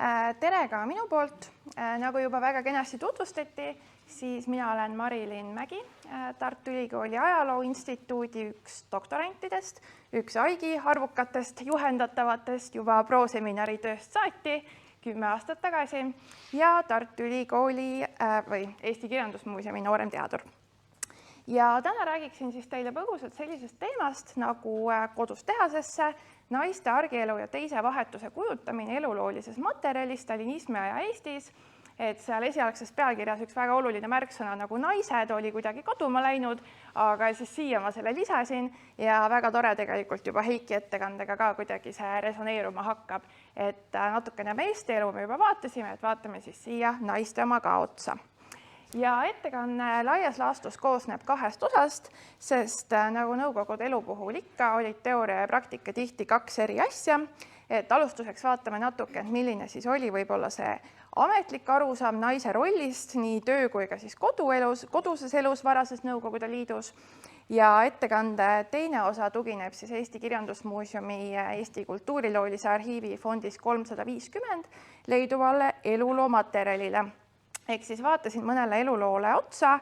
Tere ka minu poolt. Nagu juba väga kenasti tutvustati, siis mina olen Mari-Linn Mägi, Tartu Ülikooli Ajaloo Instituudi üks doktorantidest, üks AIGI arvukatest juhendatavatest juba proseminari tööst saati 10 aastat tagasi ja Tartu Ülikooli või Eesti Kirjandusmuuseumi nooremteadur. Ja täna räägiksin siis teile põgusalt sellisest teemast nagu kodus tehasesse, naiste argielu ja teise vahetuse kujutamine eluloolises materjalis stalinismi aja Eestis, et seal esialgses pealkirjas üks väga oluline märksõna nagu naised oli kuidagi kaduma läinud, aga siis siia ma selle lisasin ja väga tore tegelikult juba Heiki ettekandega ka kuidagi see resoneeruma hakkab, et natukene meeste elu me juba vaatasime, et vaatame siis siia naiste oma ka otsa. Ja ettekanne laias laastus koosneb 2 osast, sest nagu nõukogude elu puhul ikka olid teooria ja praktika tihti 2 eri asja, et alustuseks vaatame natuke, milline siis oli võib-olla see ametlik arusaam naise rollist nii töö kui ka siis koduses elus varases Nõukogude Liidus. Ja ettekande teine osa tugineb siis Eesti Kirjandusmuuseumi Eesti Kultuuriloolise Arhiivi fondis 350 leiduvale eluloo materjalile. Ehk siis vaatasin mõnele eluloole otsa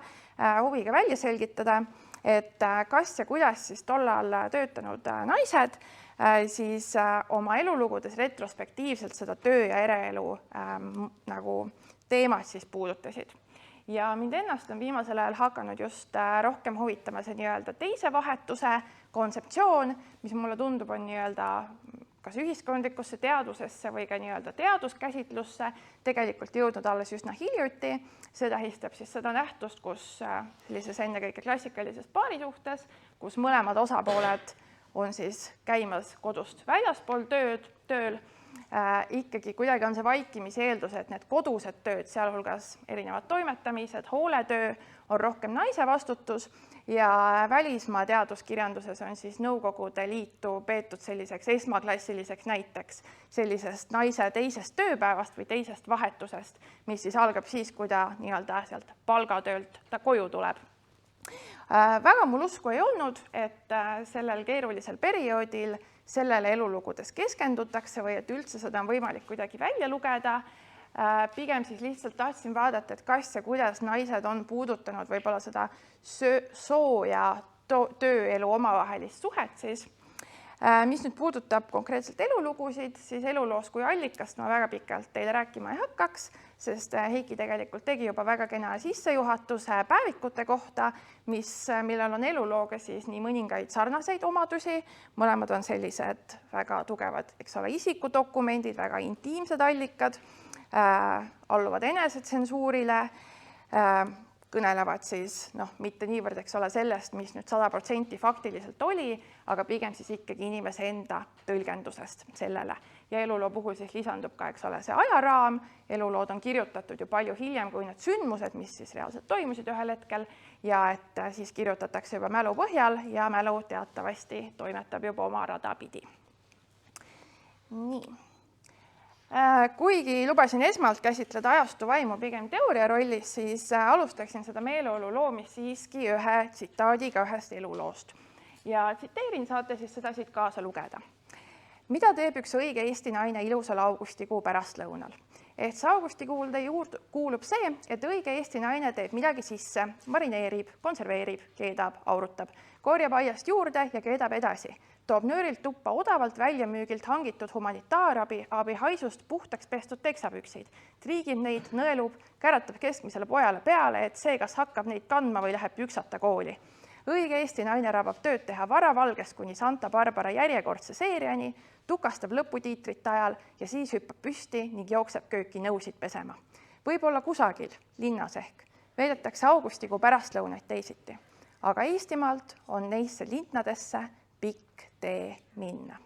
huviga välja selgitada, et kas ja kuidas siis tollal töötanud naised siis oma elulugudes retrospektiivselt seda töö ja eraelu nagu teemat siis puudutasid. Ja mind ennast on viimasel ajal hakanud just rohkem huvitama see nii-öelda teise vahetuse kontseptsioon, mis mulle tundub on nii-öelda kas ühiskondlikusse teadusesse või ka nii-öelda teaduskäsitlusse tegelikult jõudnud alles üsna hiljuti. See tähistab siis seda nähtust, kus sellises ennekõike klassikalises paarisuhtes, kus mõlemad osapooled on siis käimas kodust väljaspool tööl, ikkagi kuidagi on see vaikimise eeldus, et need kodused tööd, sealhulgas erinevad toimetamised, hooletöö on rohkem naise vastutus ja välismaa teaduskirjanduses on siis Nõukogude Liitu peetud selliseks esmaklassiliseks näiteks sellisest naise teisest tööpäevast või teisest vahetusest, mis siis algab siis, kui ta nii-öelda sealt palgatöölt ta koju tuleb. Väga mul usku ei olnud, et sellel keerulisel perioodil sellele elulugudes keskendutakse või et üldse seda on võimalik kuidagi välja lugeda. Pigem siis lihtsalt tahtsin vaadata, et kas ja kuidas naised on puudutanud võib-olla seda soo ja tööelu omavahelist suhet siis. Mis nüüd puudutab konkreetselt elulugusid, siis eluloos kui allikast ma väga pikalt teile rääkima ei hakkaks, sest Heiki tegelikult tegi juba väga kena sissejuhatuse päevikute kohta, millel on elulooga siis nii mõningaid sarnaseid omadusi. Mõlemad on sellised väga tugevad, eks ole, isikudokumendid, väga intiimsed allikad, alluvad enesetsensuurile, kõnelevad siis mitte niivõrd, eks ole, sellest, mis nüüd 100% faktiliselt oli, aga pigem siis ikkagi inimese enda tõlgendusest sellele. Ja eluloo puhul siis lisandub ka, eks ole, see ajaraam. Elulood on kirjutatud ju palju hiljem kui need sündmused, mis siis reaalselt toimusid ühel hetkel ja et siis kirjutatakse juba mälu põhjal ja mälu teatavasti toimetab juba oma rada pidi. Nii. Kuigi lubasin esmalt käsitleda ajastu vaimu pigem teooria rollis, siis alustaksin seda meeleolu loomist siiski ühe tsitaadiga ühest eluloost. Ja tsiteerin, saate siis seda siit kaasa lugeda. Mida teeb üks õige Eesti naine ilusal augustikuu pärastlõunal? Ehtsa augustikuulde kuulub see, et õige Eesti naine teeb midagi sisse, marineerib, konserveerib, keedab, aurutab, korjab aiast juurde ja keedab edasi. Toob nöörilt tuppa odavalt väljamüügilt hangitud humanitaarabi haisust puhtaks pestud teksapüksid, triigib neid, nõelub, käratab keskmisele pojale peale, et see, kas hakkab neid kandma või läheb püksata kooli. Õige Eesti naine rabab tööd teha varavalgest kuni Santa Barbara järjekordse seeriani, tukastab lõputiitrite ajal ja siis hüppab püsti ning jookseb kööki nõusid pesema. Võib-olla kusagil, linnas ehk, veedetakse augustikuu pärastlõunaid teisiti, aga Eestimaalt on neisse linnadesse pikk tee minna.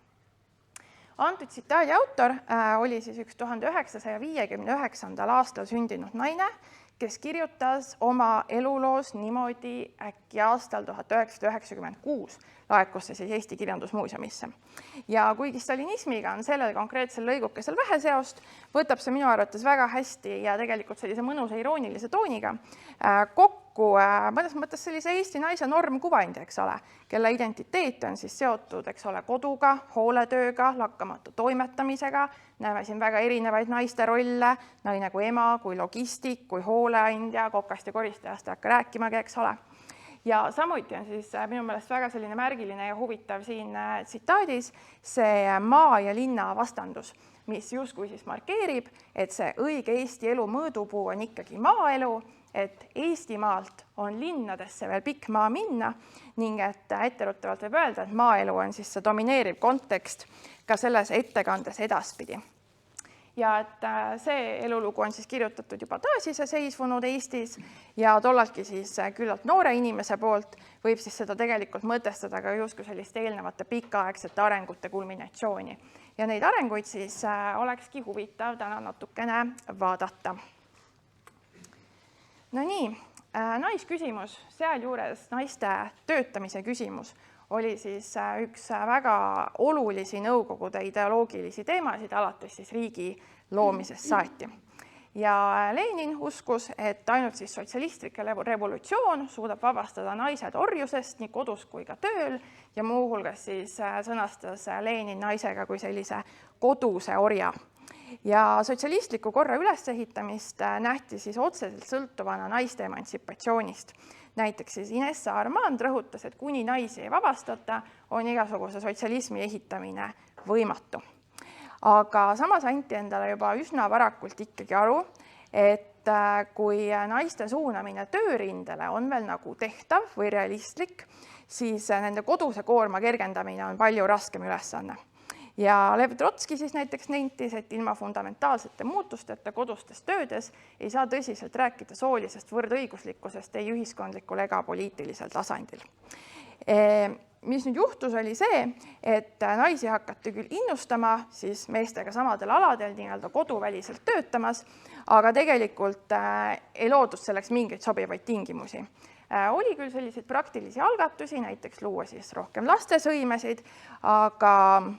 Antud tsitaadi autor oli siis üks 1959. aastal sündinud naine, kes kirjutas oma eluloos niimoodi äkki aastal 1996 laekus see siis Eesti Kirjandusmuuseumisse. Ja kuigi stalinismiga on sellel konkreetsel lõigukesel vähe seost, võtab see minu arvates väga hästi ja tegelikult sellise mõnusa iroonilise tooniga kokku kokku mõnes mõttes sellise Eesti naise normkuvandi, eks ole, kelle identiteet on siis seotud, eks ole, koduga, hooletööga, lakkamatu toimetamisega. Näeme siin väga erinevaid naiste rolle, naine kui ema, kui logistik, kui hooleandja, kokast ja koristajast ei hakka rääkimagi, eks ole. Ja samuti on siis minu meelest väga selline märgiline ja huvitav siin tsitaadis see maa ja linna vastandus, mis justkui siis markeerib, et see õige Eesti elu mõõdupuu on ikkagi maaelu, et Eestimaalt on linnadesse veel pikk maa minna ning et etteruttavalt võib öelda, et maaelu on siis see domineeriv kontekst ka selles ettekandes edaspidi. Ja et see elulugu on siis kirjutatud juba taasiseseisvunud Eestis ja tollaltki siis küllalt noore inimese poolt võib siis seda tegelikult mõtestada ka justkui selliste eelnevate pikaaegsete arengute kulminatsiooni. Ja neid arenguid siis olekski huvitav täna natukene vaadata. No nii, naisküsimus, sealjuures naiste töötamise küsimus oli siis üks väga olulisi nõukogude ideoloogilisi teemasid alates siis riigi loomisest saati. Ja Lenin uskus, et ainult siis sotsialistlik revolutsioon suudab vabastada naised orjusest nii kodus kui ka tööl ja muuhulgas siis sõnastas Lenin naisega kui sellise koduse orja. Ja sotsialistliku korra ülesehitamist nähti siis otseselt sõltuvana naiste emantsipatsioonist. Näiteks siis Inessa Armand rõhutas, et kuni naisi ei vabastata, on igasuguse sotsialismi ehitamine võimatu. Aga samas anti endale juba üsna varakult ikkagi aru, et kui naiste suunamine töörindele on veel nagu tehtav või realistlik, siis nende koduse koorma kergendamine on palju raskem ülesanne. Ja Lev Trotski siis näiteks nentis, et ilma fundamentaalsete muutusteta kodustes töödes ei saa tõsiselt rääkida soolisest võrdõiguslikkusest ei ühiskondlikul ega poliitilisel tasandil. Mis nüüd juhtus, oli see, et naisi hakati küll innustama siis meestega samadel aladel nii-öelda koduväliselt töötamas, aga tegelikult ei loodud selleks mingeid sobivaid tingimusi. Oli küll selliseid praktilisi algatusi, näiteks luua siis rohkem lastesõimesid, aga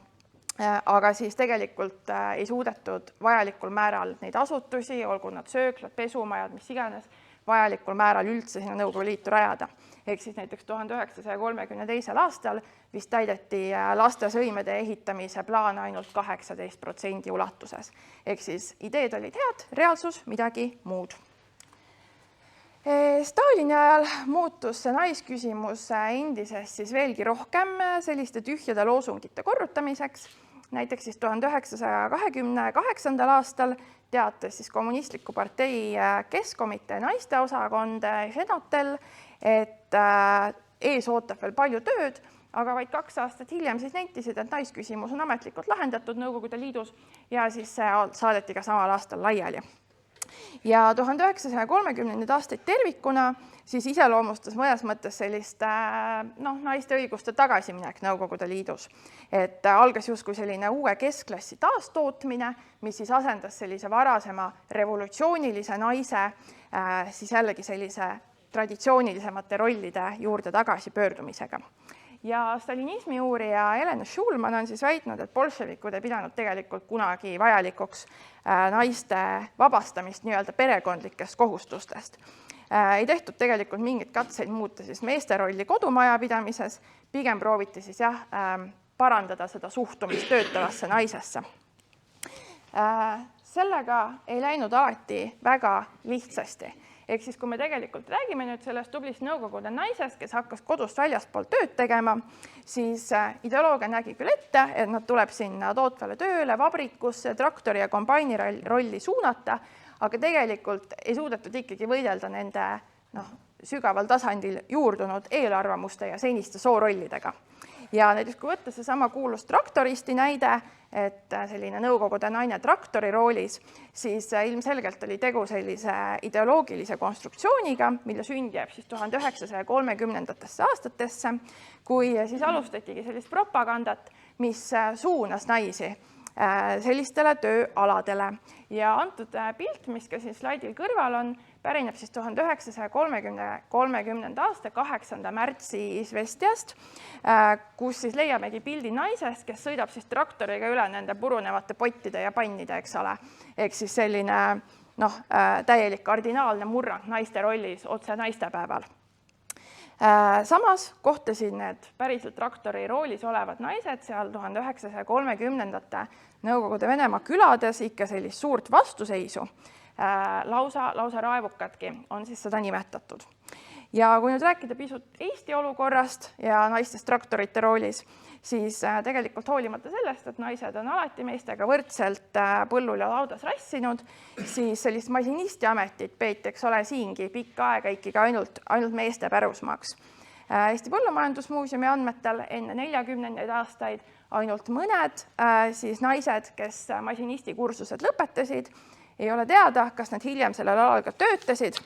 siis tegelikult ei suudetud vajalikul määral neid asutusi, olgu nad sööklad, pesumajad, mis iganes, vajalikul määral üldse sinna Nõukogude Liitu rajada. Ehk siis näiteks 1932. aastal vist täideti lastesõimede ehitamise plaan ainult 18% ulatuses. Ehk siis ideed olid head, reaalsus midagi muud. Stalini ajal muutus see naisküsimus endisest siis veelgi rohkem selliste tühjade loosungite korrutamiseks. Näiteks siis 1928. aastal teatas siis kommunistliku partei Keskkomitee naisteosakond Ženotel, et ees ootab veel palju tööd, aga vaid 2 aastat hiljem siis nentisid, et naisküsimus on ametlikult lahendatud Nõukogude Liidus ja siis saadeti ka samal aastal laiali. Ja 1930. aastaid tervikuna siis iseloomustas mõnes mõttes sellist naiste õiguste tagasiminek Nõukogude Liidus. Et algas justkui selline uue keskklassi taastootmine, mis siis asendas sellise varasema revolutsioonilise naise siis jällegi sellise traditsioonilisemate rollide juurde tagasi pöördumisega. Ja stalinismi uurija Elena Schulman on siis väitnud, et bolševikud ei pidanud tegelikult kunagi vajalikuks naiste vabastamist nii-öelda perekondlikest kohustustest. Ei tehtud tegelikult mingeid katseid muuta siis meeste rolli kodumajapidamises, pigem prooviti siis parandada seda suhtumist töötavasse naisesse. Sellega ei läinud alati väga lihtsasti. Ehk siis, kui me tegelikult räägime nüüd sellest tublist Nõukogude naisest, kes hakkas kodust väljaspool tööd tegema, siis ideoloogia nägi küll ette, et nad tuleb sinna tootvale tööle, vabrikusse, traktori ja kombaini rolli suunata, aga tegelikult ei suudetud ikkagi võidelda nende sügaval tasandil juurdunud eelarvamuste ja seniste soorollidega. Ja näiteks kui võtta seesama kuulus traktoristi näide, et selline Nõukogude naine traktori roolis, siis ilmselgelt oli tegu sellise ideoloogilise konstruktsiooniga, mille sünd jääb siis 1930. aastatesse, kui siis alustatigi sellist propagandat, mis suunas naisi sellistele tööaladele. Ja antud pilt, mis ka siin slaidil kõrval on, pärineb siis 1930. aasta 8. märtsi Izvestjast, kus siis leiamegi pildi naisest, kes sõidab siis traktoriga üle nende purunevate pottide ja pannide, eks ole. Ehk siis selline täielik kardinaalne murrang naiste rollis otse naistepäeval. Samas kohtasid need päriselt traktori roolis olevad naised seal 1930ndate Nõukogude Venemaa külades ikka sellist suurt vastuseisu, lausa raevukadki on siis seda nimetatud. Ja kui nüüd rääkida pisut Eesti olukorrast ja naistest traktorite roolis, siis tegelikult hoolimata sellest, et naised on alati meestega võrdselt põllul ja laudas rassinud, siis sellist masinisti ametit peeti, eks ole, siingi pikka aega ikkagi ainult meeste pärusmaaks. Eesti Põllumajandusmuuseumi andmetel enne 40 aastaid ainult mõned siis naised, kes masinisti kursused lõpetasid, ei ole teada, kas nad hiljem sellel alal ka töötasid.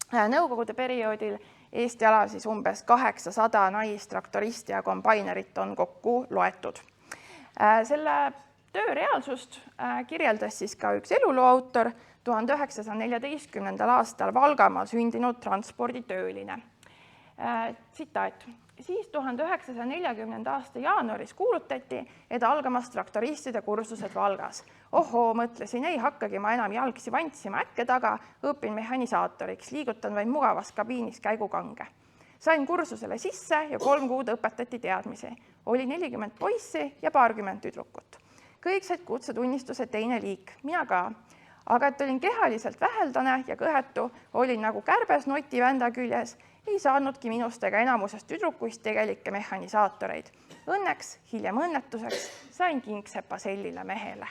Nõukogude perioodil Eesti alal siis umbes 800 naistraktoristi ja kombainerit on kokku loetud. Selle töö reaalsust kirjeldas siis ka üks eluloo autor, 1914. aastal Valgamaal sündinud transporditööline. Tsitaat. Siis 1940. aasta jaanuaris kuulutati, et algamas traktoristide kursused Valgas. Ohoo, mõtlesin, ei hakkagi ma enam jalgsi vantsima äkke taga, õpin mehanisaatoriks, liigutan vaid mugavas kabiinis käigukange. Sain kursusele sisse ja 3 kuud õpetati teadmisi. Oli 40 poissi ja 20 tüdrukut. Kõik said kutsetunnistuse teine liik, mina ka. Aga et olin kehaliselt väheldane ja kõhetu, olin nagu kärbes noti vända küljes, ei saanudki minust ega enamusest tüdrukuist tegelikke mehanisaatoreid. Õnneks, hiljem õnnetuseks, sain kingsepa sellile mehele.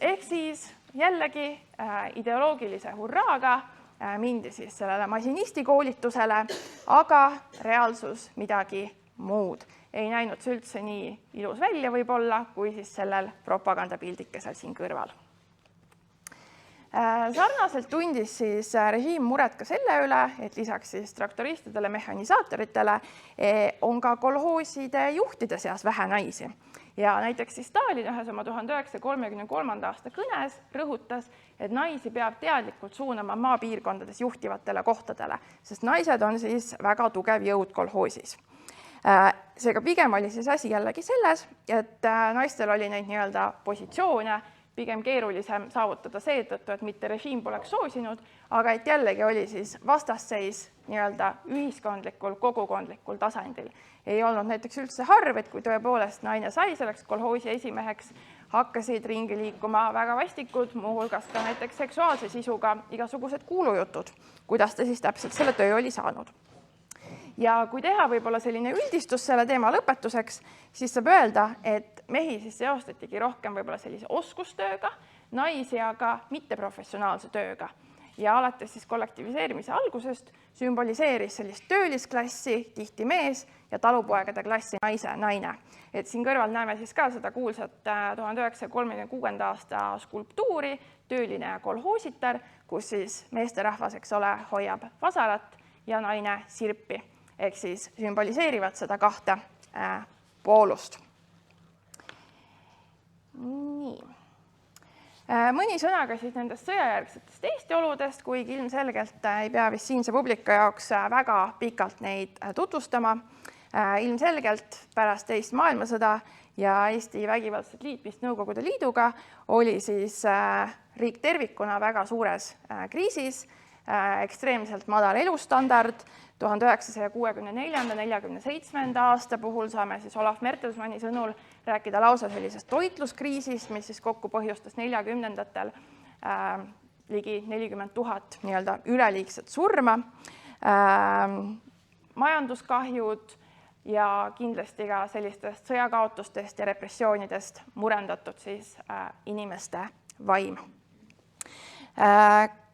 Ehk siis jällegi ideoloogilise hurraaga mindi siis sellele masinisti koolitusele, aga reaalsus midagi muud. Ei näinud see üldse nii ilus välja võib-olla, kui siis sellel propagandapildikesel siin kõrval. Sarnaselt tundis siis režiim muret ka selle üle, et lisaks siis traktoristidele, mehanisaatoritele on ka kolhooside juhtide seas vähe naisi. Ja näiteks siis Stalin ühes oma 1933. aasta kõnes rõhutas, et naisi peab teadlikult suunama maapiirkondades juhtivatele kohtadele, sest naised on siis väga tugev jõud kolhoosis. Seega pigem oli siis asi jällegi selles, et naistel oli neid nii-öelda positsioone pigem keerulisem saavutada seetõttu, et mitte režiim poleks soosinud, aga et jällegi oli siis vastasseis nii-öelda ühiskondlikul, kogukondlikul tasandil. Ei olnud näiteks üldse harv, et kui tõepoolest naine sai selleks kolhoosi esimeheks, hakkasid ringi liikuma väga vastikud, muuhulgas ka näiteks seksuaalse sisuga igasugused kuulujutud, kuidas ta siis täpselt selle töö oli saanud. Ja kui teha võib-olla selline üldistus selle teema lõpetuseks, siis saab öelda, et mehi siis seostatigi rohkem võib-olla sellise oskustööga, naisi aga mitteprofessionaalse tööga. Ja alates siis kollektiviseerimise algusest sümboliseeris sellist töölisklassi, tihti mees ja talupoegade klassi naine. Et siin kõrval näeme siis ka seda kuulsat 1936. aasta skulptuuri, tööline ja kolhoositar, kus siis meesterahvas, eks ole, hoiab vasarat ja naine sirpi. Ehk siis sümboliseerivad seda kahte poolust. Nii. Mõni sõnaga siis nendest sõjajärgsetest Eesti oludest, kuigi ilmselgelt ei pea vist siinse publika jaoks väga pikalt neid tutvustama. Ilmselgelt pärast teist maailmasõda ja Eesti vägivaldset liitmist Nõukogude Liiduga oli siis riik tervikuna väga suures kriisis, ekstreemselt madal elustandard. 1964-47 aasta puhul saame siis Olav Mertelsmanni sõnul rääkida lausa sellisest toitluskriisist, mis siis kokku põhjustas 40-ndatel ligi 40 000 nii-öelda üleliigset surma, majanduskahjud ja kindlasti ka sellistest sõjakaotustest ja repressioonidest murendatud siis inimeste vaim.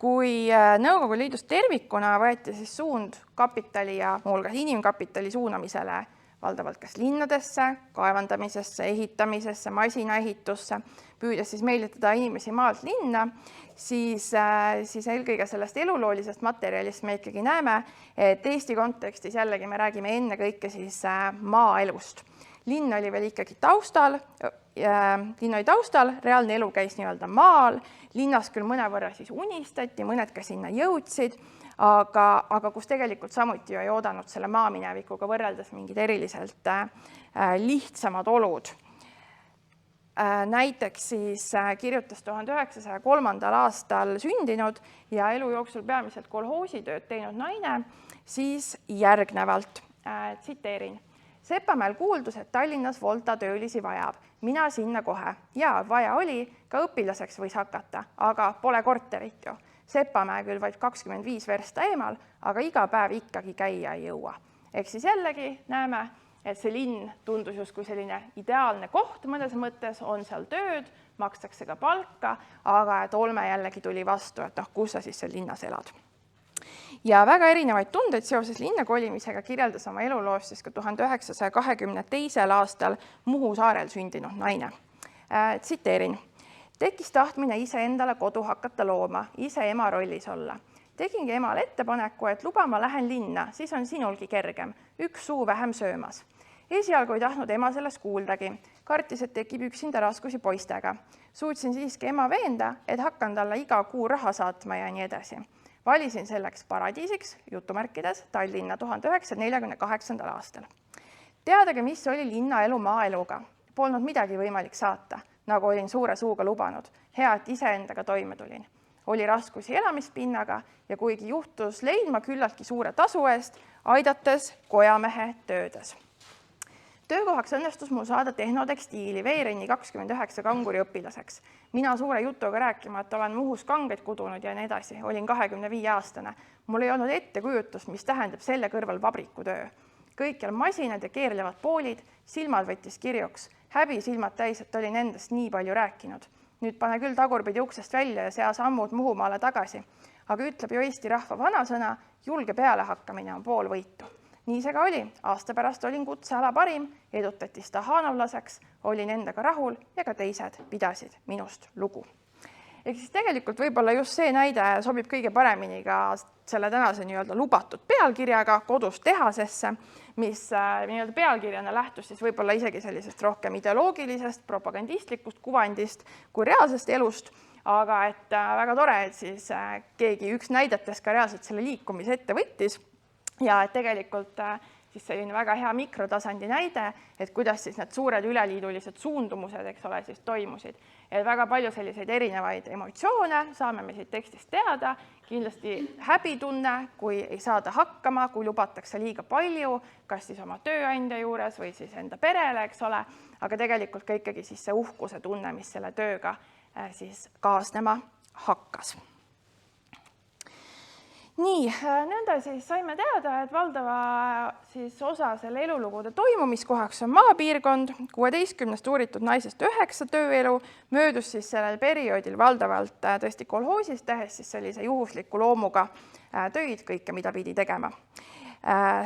Kui Nõukogude Liidus tervikuna võeti siis suund kapitali ja muuhulgas inimkapitali suunamisele valdavalt kas linnadesse, kaevandamisesse, ehitamisesse, masinaehitusse, püüdes siis meelitada inimesi maalt linna, siis eelkõige sellest eluloolisest materjalist me ikkagi näeme, et Eesti kontekstis jällegi me räägime ennekõike siis maaelust. Linn oli veel ikkagi taustal, reaalne elu käis nii-öelda maal, linnas küll mõnevõrra siis unistati, mõned ka sinna jõudsid, aga kus tegelikult samuti ei oodanud selle maaminevikuga võrreldes mingid eriliselt lihtsamad olud. näiteks siis kirjutas 1903. aastal sündinud ja elu jooksul peamiselt kolhoositööd teinud naine, siis järgnevalt tsiteerin. Sepamäel kuuldus, et Tallinnas Volta töölisi vajab. Mina sinna kohe. Ja vaja oli, ka õpilaseks võis hakata, aga pole korterit ju. Sepamäe küll vaid 25 versta eemal, aga iga päev ikkagi käia ei jõua. Ehk siis jällegi näeme, et see linn tundus justkui selline ideaalne koht mõnes mõttes, on seal tööd, makstakse ka palka, aga et olme jällegi tuli vastu, et kus sa siis seal linnas elad. Ja väga erinevaid tundeid seoses linna kolimisega kirjeldas oma eluloos siis ka 1922. aastal Muhu saarel sündinud naine. Tsiteerin. Tekkis tahtmine ise endale kodu hakata looma, ise ema rollis olla. Tegingi emale ettepaneku, et luba ma lähen linna, siis on sinulgi kergem, üks suu vähem söömas. Esialgu ei tahtnud ema sellest kuuldagi, kartis, et tekib üksinda raskusi poistega. Suutsin siiski ema veenda, et hakkan talle iga kuu raha saatma ja nii edasi. Valisin selleks paradiisiks, jutumärkides, Tallinna 1948. aastal. Teadagi, mis oli linnaelu maaeluga. Polnud midagi võimalik saata, nagu olin suure suuga lubanud. Hea, et iseendaga toime tulin. Oli raskusi elamispinnaga ja kuigi juhtus leidma küllaltki suure tasu eest, aidates kojamehe töödes. Töökohaks õnnestus mul saada tehnotekstiili Veerini 29 kanguri õpilaseks. Mina suure jutuga rääkima, et olen Muhus kangeid kudunud ja nii edasi. Olin 25-aastane. Mul ei olnud ettekujutust, mis tähendab selle kõrval vabrikutöö. Kõikjal masinad ja keerlevad poolid, silmad võttis kirjuks. Häbi silmad täis, et olin endast nii palju rääkinud. Nüüd pane küll tagurpidi uksest välja ja sea sammud Muhumaale tagasi. Aga ütleb ju Eesti rahva vanasõna, julge peale hakkamine on pool võitu. Nii see ka oli. Aasta pärast olin kutseala parim, edutati stahanovlaseks, olin endaga rahul ja ka teised pidasid minust lugu. Ehk siis tegelikult võib-olla just see näide sobib kõige paremini ka selle tänase nii-öelda lubatud pealkirjaga kodust tehasesse, mis nii-öelda pealkirjana lähtus siis võib-olla isegi sellisest rohkem ideoloogilisest, propagandistlikust kuvandist kui reaalsest elust, aga et väga tore, et siis keegi üks näidates ka reaalselt selle liikumise ette võttis. Ja et tegelikult siis selline väga hea mikrotasandi näide, et kuidas siis need suured üleliidulised suundumused, eks ole, siis toimusid. Et väga palju selliseid erinevaid emotsioone saame me siit tekstist teada, kindlasti häbitunne, kui ei saada hakkama, kui lubatakse liiga palju, kas siis oma tööandja juures või siis enda perele, eks ole, aga tegelikult ka ikkagi siis see uhkuse tunne, mis selle tööga siis kaasnema hakkas. Nii, nõnda siis saime teada, et valdava siis osa selle elulugude toimumiskohaks on maapiirkond, 16 uuritud naisest 9 tööelu, möödus siis sellel perioodil valdavalt tõesti kolhoosis, tehes siis sellise juhusliku loomuga töid, kõike, mida pidi tegema.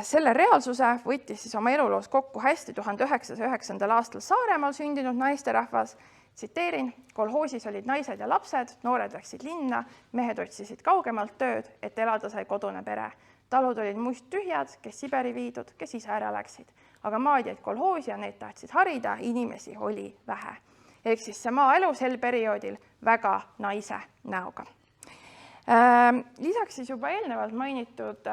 Selle reaalsuse võttis siis oma eluloos kokku hästi 1909. aastal Saaremaal sündinud naisterahvas. Tsiteerin, kolhoosis olid naised ja lapsed, noored läksid linna, mehed otsisid kaugemalt tööd, et elada sai kodune pere. Talud olid muist tühjad, kes Siberi viidud, kes ise ära läksid. Aga maad jäid kolhoosi ja need tahtsid harida, inimesi oli vähe. Ehk siis see maaelu sel perioodil väga naise näoga. Lisaks siis juba eelnevalt mainitud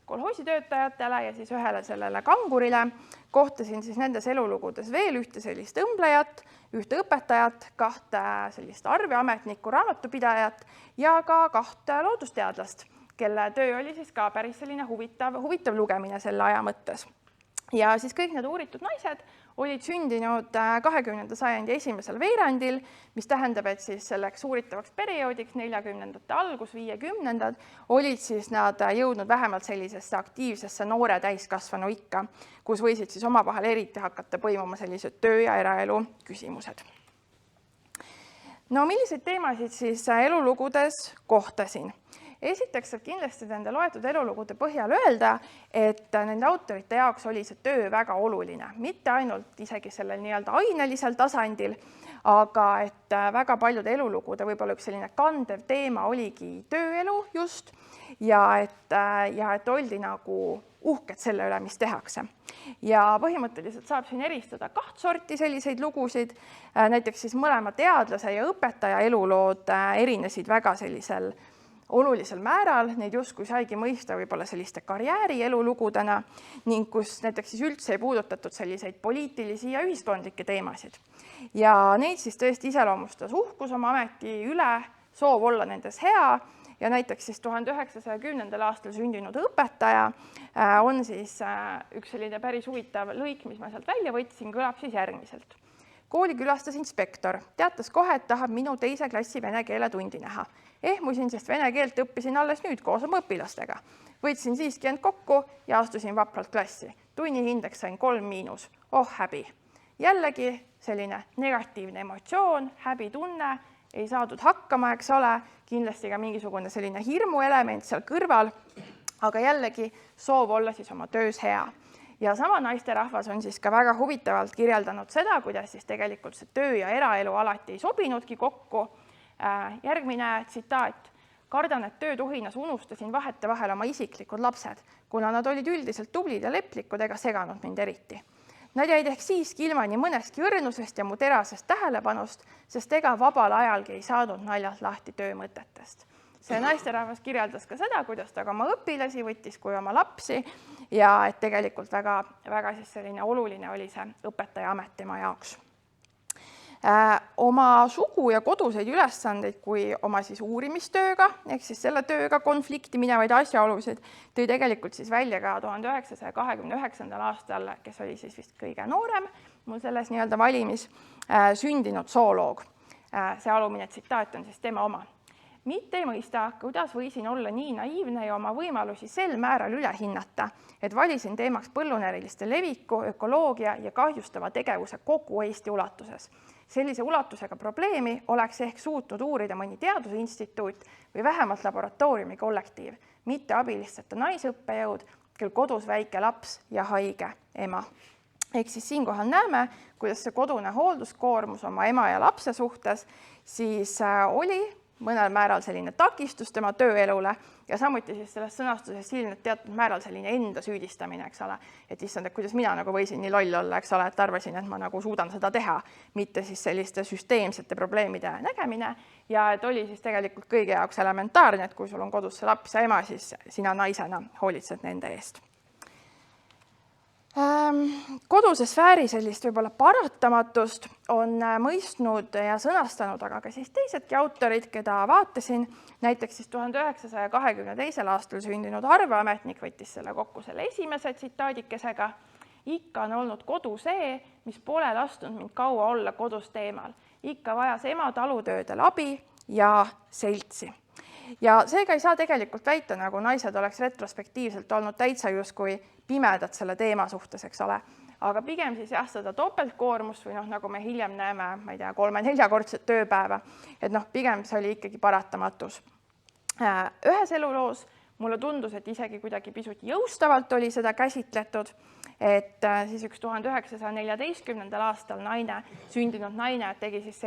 kolhoositöötajatele ja siis ühele sellele kangurile kohtasin siis nendes elulugudes veel ühte sellist õmblejat, ühte õpetajat, kahte sellist arveametnikku, raamatupidajat ja ka kahte loodusteadlast, kelle töö oli siis ka päris selline huvitav lugemine selle aja mõttes. Ja siis kõik need uuritud naised olid sündinud 20. sajandi esimesel veerandil, mis tähendab, et siis selleks uuritavaks perioodiks 40. algus, 50. olid siis nad jõudnud vähemalt sellisesse aktiivsesse noore täiskasvanu ikka, kus võisid siis omavahel eriti hakata põimuma sellised töö- ja eraelu küsimused. No milliseid teemasid siis elulugudes kohtasin? Esiteks saab kindlasti nende loetud elulugude põhjal öelda, et nende autorite jaoks oli see töö väga oluline, mitte ainult isegi sellel nii-öelda ainelisel tasandil, aga et väga paljude elulugude võib-olla üks selline kandev teema oligi tööelu just ja et oldi nagu uhked selle üle, mis tehakse. Ja põhimõtteliselt saab siin eristada 2 sorti selliseid lugusid, näiteks siis mõlema teadlase ja õpetaja elulood erinesid väga sellisel olulisel määral, neid justkui saigi mõista võib-olla selliste karjääri elulugudena ning kus näiteks siis üldse ei puudutatud selliseid poliitilisi ja ühiskondlikke teemasid. ja neid siis tõesti iseloomustas uhkus oma ameti üle, soov olla nendes hea ja näiteks siis 1910. aastal sündinud õpetaja on siis üks selline päris huvitav lõik, mis ma sealt välja võtsin, kõlab siis järgmiselt. Kooli külastas inspektor, teatas kohe, et tahab minu teise klassi vene keele tundi näha. Ehmusin, sest vene keelt õppisin alles nüüd koos oma õpilastega. Võtsin siiski end kokku ja astusin vapralt klassi. Tunni hindeks sain 3-. Oh häbi. Jällegi selline negatiivne emotsioon, häbitunne, ei saadud hakkama, eks ole, kindlasti ka mingisugune selline hirmuelement seal kõrval, aga jällegi soov olla siis oma töös hea. Ja sama naisterahvas on siis ka väga huvitavalt kirjeldanud seda, kuidas siis tegelikult see töö ja eraelu alati ei sobinudki kokku. Järgmine tsitaat. Kardan, et töötuhinas unustasin vahetevahel oma isiklikud lapsed, kuna nad olid üldiselt tublid ja leplikud ega seganud mind eriti. Nad jäid ehk siiski ilma nii mõnestki õrnusest ja mu terasest tähelepanust, sest ega vabal ajalgi ei saanud naljalt lahti töömõtetest. See naisterahvas kirjeldas ka seda, kuidas ta oma õpilasi võttis kui oma lapsi ja et tegelikult väga siis selline oluline oli see õpetaja amet tema jaoks. Oma sugu ja koduseid ülesandeid kui oma siis uurimistööga, ehk siis selle tööga konflikti minevaid asjaolusid tõi tegelikult siis välja ka 1929. aastal, kes oli siis vist kõige noorem mul selles nii-öelda valimis, sündinud zooloog. See alumine tsitaat on siis tema oma. Mitte ei mõista, kuidas võisin olla nii naiivne ja oma võimalusi sel määral üle hinnata, et valisin teemaks põllunäriliste leviku, ökoloogia ja kahjustava tegevuse kogu Eesti ulatuses. Sellise ulatusega probleemi oleks ehk suutnud uurida mõni teadusinstituut või vähemalt laboratooriumi kollektiiv, mitte abilisteta naisõppejõud, kel kodus väike laps ja haige ema. Ehk siis siinkohal näeme, kuidas see kodune hoolduskoormus oma ema ja lapse suhtes siis oli mõnel määral selline takistus tema tööelule ja samuti siis selles sõnastuses ilmneb teatud määral selline enda süüdistamine, eks ole, et issand, et kuidas mina nagu võisin nii loll olla, eks ole, et arvasin, et ma nagu suudan seda teha, mitte siis selliste süsteemsete probleemide nägemine ja et oli siis tegelikult kõige jaoks elementaarne, et kui sul on kodus see laps ja ema, siis sina naisena hoolitsed nende eest. Koduse sfääri sellist võib-olla paratamatust on mõistnud ja sõnastanud, aga ka siis teisedki autorid, keda vaatasin, näiteks siis 1922. aastal sündinud arveametnik võttis selle kokku selle esimese tsitaadikesega. Ikka on olnud kodu see, mis pole lasknud mind kaua olla kodust eemal. Ikka vajas ema talutöödel abi ja seltsi. Ja seega ei saa tegelikult väita, nagu naised oleks retrospektiivselt olnud täitsa justkui pimedad selle teema suhtes, eks ole. Aga pigem siis jah, seda topeltkoormust või nagu me hiljem näeme, ma ei tea, 3-4-kordset tööpäeva, et pigem see oli ikkagi paratamatus. Ühes eluloos mulle tundus, et isegi kuidagi pisut jõustavalt oli seda käsitletud, et siis üks 1914. aastal sündinud naine tegi siis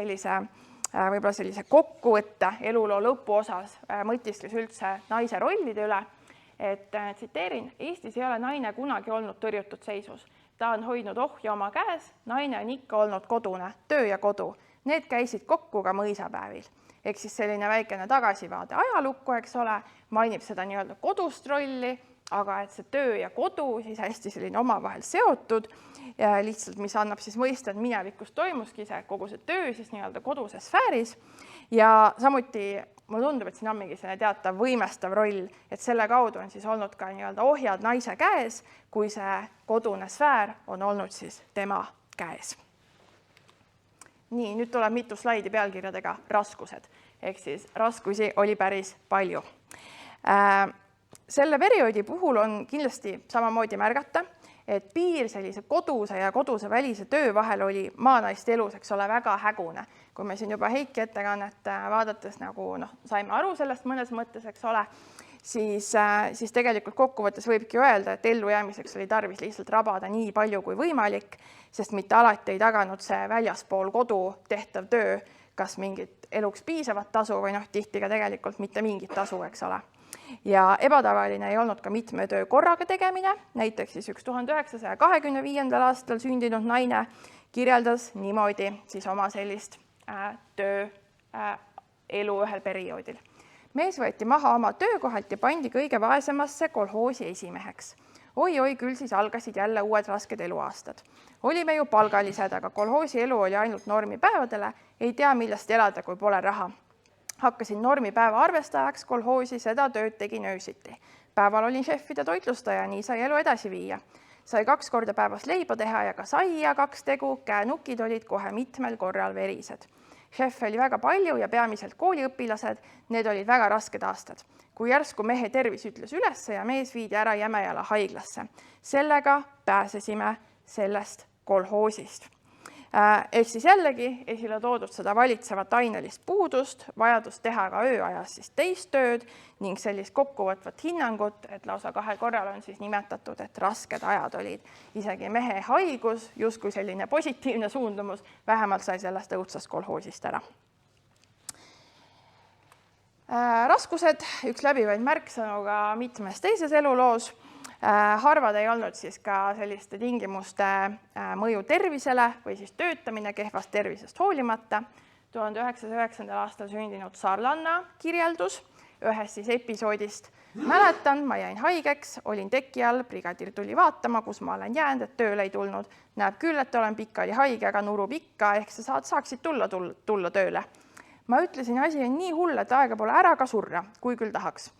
võib-olla sellise kokkuvõtte eluloo lõpuosas, mõtiskles üldse naise rollide üle, et tsiteerin, Eestis ei ole naine kunagi olnud tõrjutud seisus. Ta on hoidnud ohja oma käes, naine on ikka olnud kodune, töö ja kodu. Need käisid kokku ka mõisapäevil. Ehk siis selline väikene tagasivaade ajalukku, eks ole, mainib seda nii-öelda kodust rolli, aga et see töö ja kodu siis hästi selline omavahel seotud, lihtsalt mis annab siis mõista, et minevikus toimuski see kogu see töö siis nii-öelda koduse sfääris ja samuti mulle tundub, et siin on mingi selline teatav võimestav roll, et selle kaudu on siis olnud ka nii-öelda ohjad naise käes, kui see kodune sfäär on olnud siis tema käes. Nii, nüüd tuleb mitu slaidi pealkirjadega raskused, ehk siis raskusi oli päris palju. Selle perioodi puhul on kindlasti samamoodi märgata, et piir sellise koduse ja koduse välise töö vahel oli maanaiste elus, eks ole, väga hägune. Kui me siin juba Heiki ettekannet vaadates saime aru sellest mõnes mõttes, eks ole, siis tegelikult kokkuvõttes võibki öelda, et ellujäämiseks oli tarvis lihtsalt rabada nii palju kui võimalik, sest mitte alati ei taganud see väljaspool kodu tehtav töö kas mingit eluks piisavat tasu või tihti ka tegelikult mitte mingit tasu, eks ole. Ja ebatavaline ei olnud ka mitme töö korraga tegemine, näiteks siis üks 1925. aastal sündinud naine kirjeldas niimoodi siis oma sellist tööelu ühel perioodil. Mees võeti maha oma töökohalt ja pandi kõige vaesemasse kolhoosi esimeheks. Oi, küll siis algasid jälle uued rasked eluaastad. Olime ju palgalised, aga kolhoosi elu oli ainult normipäevadele, ei tea millest elada, kui pole raha. Hakkasin normipäeva arvestajaks kolhoosi, seda tööd tegin öösiti. Päeval olin šefide toitlustaja, nii sai elu edasi viia. Sai 2 korda päevas leiba teha ja ka saia 2 tegu, käenukid olid kohe mitmel korral verised. Šefe oli väga palju ja peamiselt kooliõpilased, need olid väga rasked aastad. Kui järsku mehe tervis ütles ülesse ja mees viidi ära Jämejala haiglasse. Sellega pääsesime sellest kolhoosist. Ehk siis jällegi esile toodud seda valitsevat ainelist puudust, vajadust teha ka ööajas siis teist tööd ning sellist kokkuvõtvat hinnangut, et lausa 2 korral on siis nimetatud, et rasked ajad olid. Isegi mehe haigus, justkui selline positiivne suundumus, vähemalt sai sellest õudsast kolhoosist ära. Raskused, üks läbivaid märksõnuga mitmes teises eluloos. Harvad ei olnud siis ka selliste tingimuste mõju tervisele või siis töötamine kehvast tervisest hoolimata. 1909. aastal sündinud Sarlanna kirjeldus ühest siis episoodist. Mäletan, ma jäin haigeks, olin teki all, brigadir tuli vaatama, kus ma olen jäänud, et tööle ei tulnud. Näeb küll, et olen pikali haige, aga nurub ikka, ehk sa saaksid tulla tööle. Ma ütlesin, asi on nii hull, et aega pole ära ka surra, kui küll tahaks.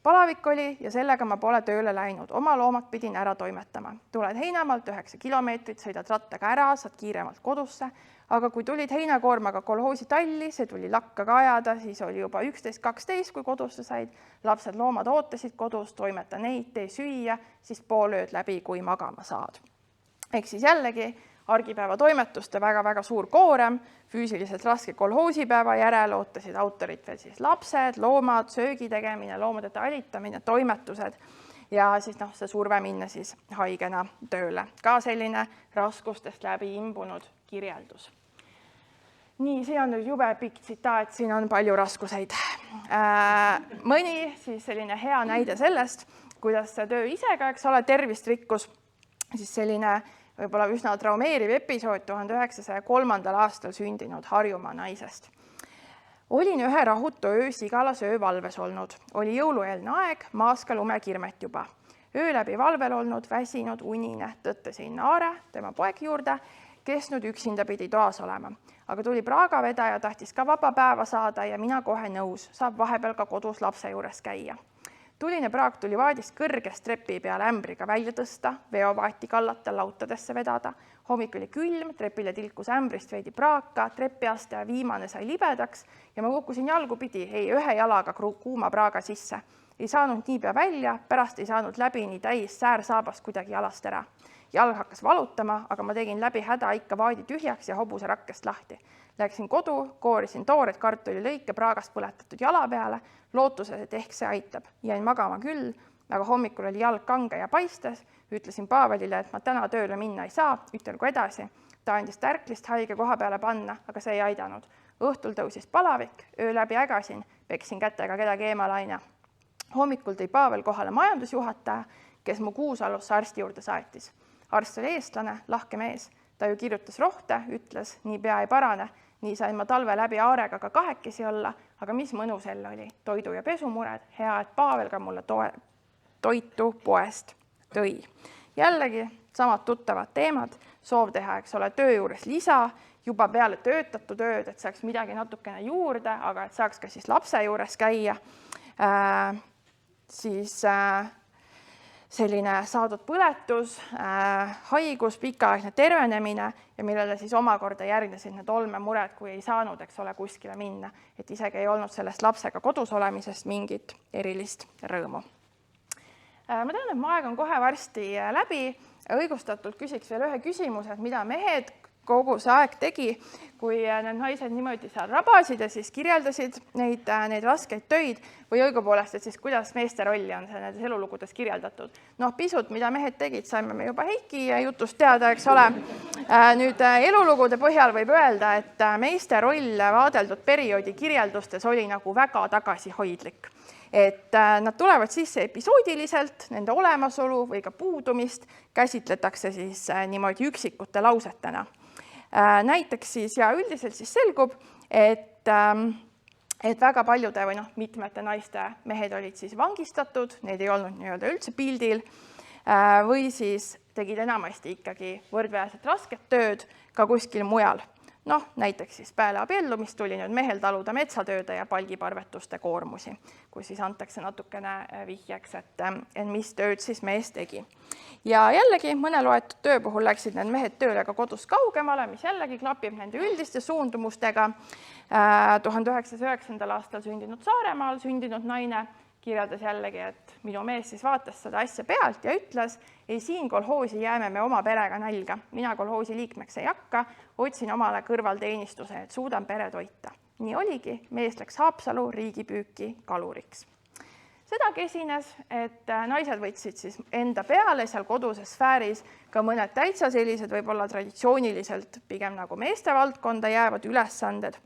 Palavik oli ja sellega ma pole tööle läinud. Oma loomad pidin ära toimetama. Tuled Heinamaalt 9 kilomeetrit, sõidad rattaga ära, saad kiiremalt kodusse. Aga kui tulid heinakoormaga kolhoosi talli, see tuli lakka ka ajada, siis oli juba 11-12, kui kodusse said. Lapsed loomad ootasid kodus, toimeta neid, tee süüa, siis pool ööd läbi, kui magama saad. Ehk siis jällegi argipäeva toimetuste väga-väga suur koorem, füüsiliselt raske kolhoosipäeva järel ootasid autorit veel siis lapsed, loomad, söögi tegemine, loomade talitamine, toimetused ja siis see surve minna siis haigena tööle. Ka selline raskustest läbi imbunud kirjeldus. Nii, siin on nüüd jube pikk tsitaat, siin on palju raskuseid. Mõni siis selline hea näide sellest, kuidas see töö ise ka, eks ole, tervist rikkus, siis selline võib-olla üsna traumeeriv episood 1903. aastal sündinud Harjumaa naisest. Olin ühe rahutu öö Sigalas öövalves olnud. Oli jõulueelne aeg, maas ka lumekirmet juba. Öö läbi valvel olnud, väsinud, unine, tõttasin Naare, tema poeg juurde, kes nüüd üksinda pidi toas olema. Aga tuli Praga vedaja, tahtis ka vaba päeva saada ja mina kohe nõus, saab vahepeal ka kodus lapse juures käia. Tuline praak tuli vaadist kõrgest trepi peale ämbriga välja tõsta, veovaati kallata, lautadesse vedada. Hommik oli külm, trepile tilkus ämbrist veidi praaka, trepiaste ja viimane sai libedaks ja ma kukkusin jalgu pidi, ühe jalaga kuuma praaga sisse. Ei saanud niipea välja, pärast ei saanud läbi nii täis säärsaabast kuidagi jalast ära. Jalg hakkas valutama, aga ma tegin läbi häda ikka vaadi tühjaks ja hobuse rakkest lahti. Läksin kodu, koorisin toored kartulilõike praagast põletatud jala peale, lootuses, et ehk see aitab. Jäin magama küll, aga hommikul oli jalg kange ja paistes. Ütlesin Paavelile, et ma täna tööle minna ei saa, ütelgu edasi. Ta andis tärklist haige koha peale panna, aga see ei aidanud. Õhtul tõusis palavik, öö läbi ägasin, peksin kätega kedagi eemalaine. Hommikul tõi Paavel kohale majandusjuhataja, kes mu Kuusalusse arsti juurde saatis. Arst oli eestlane, lahke mees. Ta ju kirjutas rohte, ütles, nii pea ei parane. Nii sain ma talve läbi Aarega ka kahekesi olla, aga mis mõnu selle oli? Toidu- ja pesumured, hea, et Paavel ka mulle toitu poest tõi. Jällegi samad tuttavad teemad, soov teha, eks ole, töö juures lisa, juba peale töötatud tööd, et saaks midagi natukene juurde, aga et saaks ka siis lapse juures käia. Siis selline saadud põletus, haigus, pikaaegne tervenemine ja millele siis omakorda järgnesid need olmemured, kui ei saanud, eks ole, kuskile minna, et isegi ei olnud sellest lapsega kodus olemisest mingit erilist rõõmu. Ma tean, et mu aeg on kohe varsti läbi. Õigustatult küsiks veel ühe küsimuse, et mida mehed kogu see aeg tegi, kui need naised niimoodi seal rabasid ja siis kirjeldasid neid raskeid töid või õigupoolest, et siis kuidas meeste rolli on see nendes elulugudes kirjeldatud. Pisut, mida mehed tegid, saime me juba Heiki jutust teada, eks ole. Nüüd elulugude põhjal võib öelda, et meeste roll vaadeldud perioodi kirjeldustes oli nagu väga tagasihoidlik. Et nad tulevad sisse episoodiliselt, nende olemasolu või ka puudumist käsitletakse siis niimoodi üksikute lausetena. Näiteks siis ja üldiselt siis selgub, et väga paljude või mitmete naiste mehed olid siis vangistatud, neid ei olnud nii-öelda üldse pildil. või siis tegid enamasti ikkagi võrdväärselt rasket tööd ka kuskil mujal. Noh, näiteks siis peale abiellumist tuli nüüd mehel taluda metsatööde ja palgiparvetuste koormusi, kus siis antakse natukene vihjeks, et mis tööd siis mees tegi. Ja jällegi mõne loetud töö puhul läksid need mehed tööle ka kodus kaugemale, mis jällegi klapib nende üldiste suundumustega. 1909. aastal sündinud Saaremaal sündinud naine kirjeldas jällegi, et minu mees siis vaatas seda asja pealt ja ütles, ei siin kolhoosi jääme me oma perega nälga, mina kolhoosi liikmeks ei hakka, otsin omale kõrvalteenistuse, et suudan pere toita. Nii oligi, mees läks Haapsalu riigipüüki kaluriks. Sedagi esines, et naised võtsid siis enda peale seal koduses sfääris ka mõned täitsa sellised võib-olla traditsiooniliselt pigem nagu meeste valdkonda jäävad ülesanded.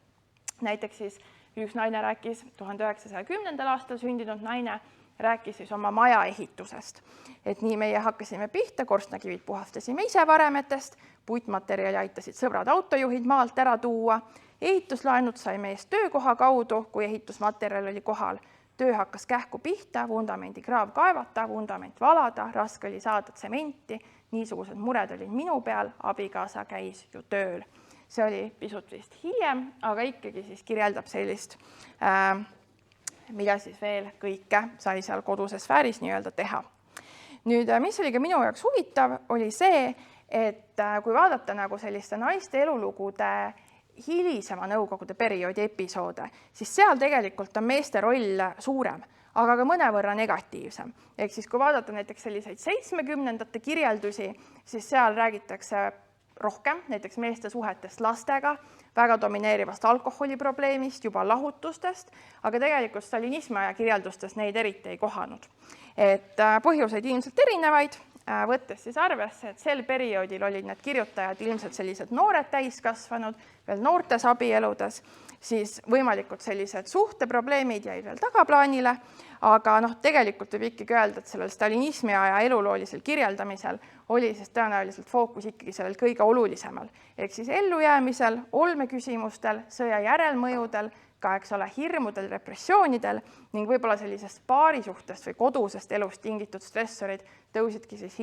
Näiteks siis üks naine rääkis, 1910. aastal sündinud naine rääkis siis oma maja ehitusest. Et nii meie hakkasime pihta, korstnakivid puhastasime ise varemetest, puitmaterjali aitasid sõbrad autojuhid maalt ära tuua, ehituslaenud sai mees töökoha kaudu, kui ehitusmaterjal oli kohal. Töö hakkas kähku pihta, vundamendi kraav kaevata, vundament valada, raske oli saada tsementi, niisugused mured olid minu peal, abikaasa käis ju tööl. See oli pisut vist hiljem, aga ikkagi siis kirjeldab sellist, mida siis veel kõike sai seal koduses sfääris nii-öelda teha. Nüüd, mis oli ka minu jaoks huvitav, oli see, et kui vaadata nagu selliste naiste elulugude hilisema nõukogude perioodi episoode, siis seal tegelikult on meeste roll suurem, aga ka mõnevõrra negatiivsem. Ehk siis kui vaadata näiteks selliseid 70-ndate kirjeldusi, siis seal räägitakse rohkem, näiteks meeste suhetest lastega, väga domineerivast alkoholiprobleemist, juba lahutustest, aga tegelikult stalinismi aja kirjeldustes neid eriti ei kohanud. Et põhjuseid ilmselt erinevaid, võttes siis arvesse, et sel perioodil olid need kirjutajad ilmselt sellised noored täiskasvanud, veel noortes abieludes, siis võimalikud sellised suhteprobleemid jäid veel tagaplaanile, aga tegelikult võib ikkagi öelda, et sellel stalinismi aja eluloolisel kirjeldamisel oli siis tõenäoliselt fookus ikkagi sellel kõige olulisemal. Ehk siis ellujäämisel, olmeküsimustel, sõja järelmõjudel, ka hirmudel, repressioonidel ning võib-olla sellisest paarisuhtest või kodusest elust tingitud stressorid tõusidki siis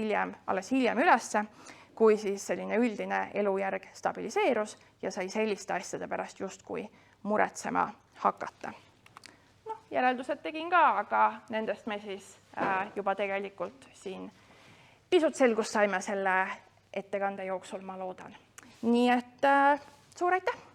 alles hiljem ülesse, kui siis selline üldine elujärg stabiliseerus ja sai selliste asjade pärast justkui muretsema hakata. Järeldused tegin ka, aga nendest me siis juba tegelikult siin pisut selgust saime selle ettekande jooksul, ma loodan. Nii et suur aitäh!